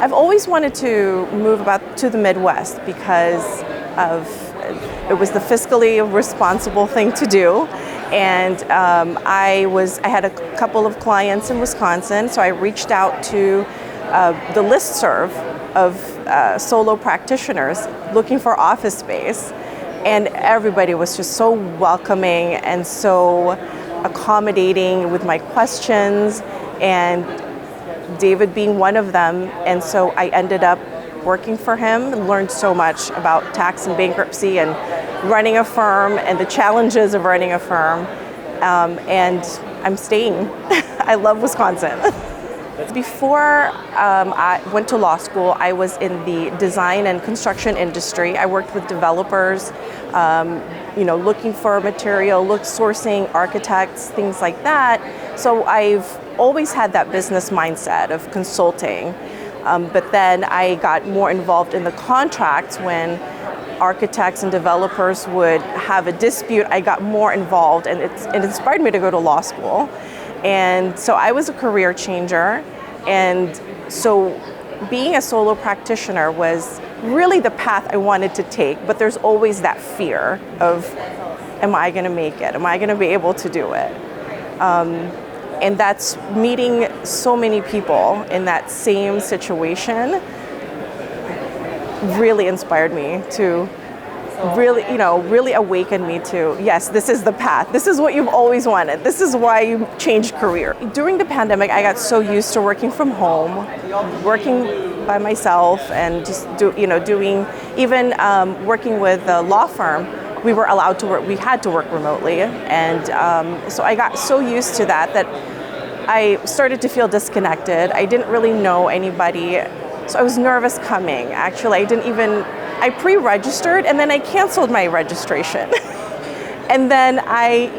I've always wanted to move about to the Midwest because of it was the fiscally responsible thing to do, and I had a couple of clients in Wisconsin, so I reached out to the listserv of solo practitioners looking for office space, and everybody was just so welcoming and so accommodating with my questions, and David being one of them. And so I ended up working for him and learned so much about tax and bankruptcy and running a firm and the challenges of running a firm. And I'm staying. I love Wisconsin. Before I went to law school, I was in the design and construction industry. I worked with developers, looking for material, sourcing, architects, things like that. So I've always had that business mindset of consulting. But then I got more involved in the contracts when architects and developers would have a dispute. I got more involved, and it inspired me to go to law school. And so I was a career changer. And so being a solo practitioner was really the path I wanted to take, but there's always that fear of, am I going to make it? Am I going to be able to do it? And that's meeting so many people in that same situation really inspired me to really awaken me to, yes, this is the path. This is what you've always wanted. This is why you changed career. During the pandemic, I got so used to working from home, working by myself, and just doing, even working with a law firm. We were allowed to work, we had to work remotely. And so I got so used to that I started to feel disconnected. I didn't really know anybody. So I was nervous coming. Actually, I pre-registered and then I canceled my registration. And then I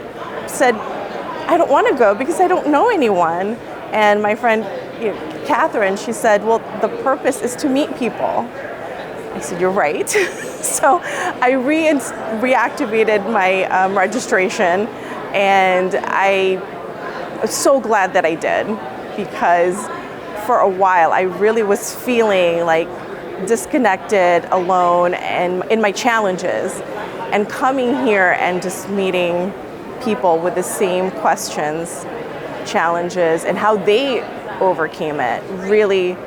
said, I don't want to go because I don't know anyone. And my friend, Catherine, she said, well, the purpose is to meet people. I said, you're right. So I reactivated my registration, and I was so glad that I did, because for a while I really was feeling like disconnected, alone, and in my challenges. And coming here and just meeting people with the same questions, challenges, and how they overcame it, really,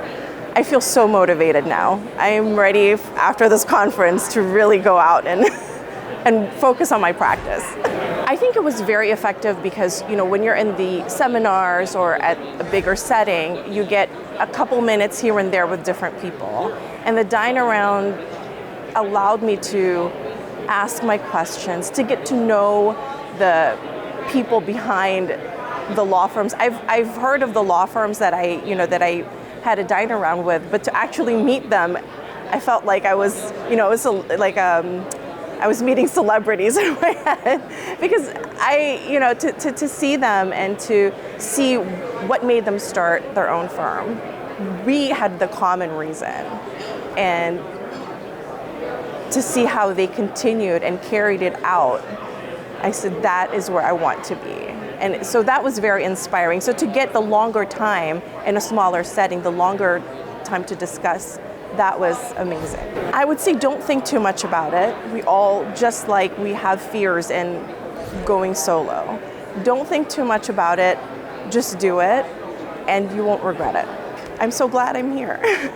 I feel so motivated now. I am ready after this conference to really go out and focus on my practice. I think it was very effective because, when you're in the seminars or at a bigger setting, you get a couple minutes here and there with different people. And the dine around allowed me to ask my questions, to get to know the people behind the law firms. I've heard of the law firms that I had a dine around with, but to actually meet them, I felt like I was, I was meeting celebrities in my head, because to see them and to see what made them start their own firm. We had the common reason, and to see how they continued and carried it out, I said, that is where I want to be. And so that was very inspiring. So to get the longer time in a smaller setting, the longer time to discuss, that was amazing. I would say don't think too much about it. We all, just like we have fears in going solo, don't think too much about it. Just do it, and you won't regret it. I'm so glad I'm here.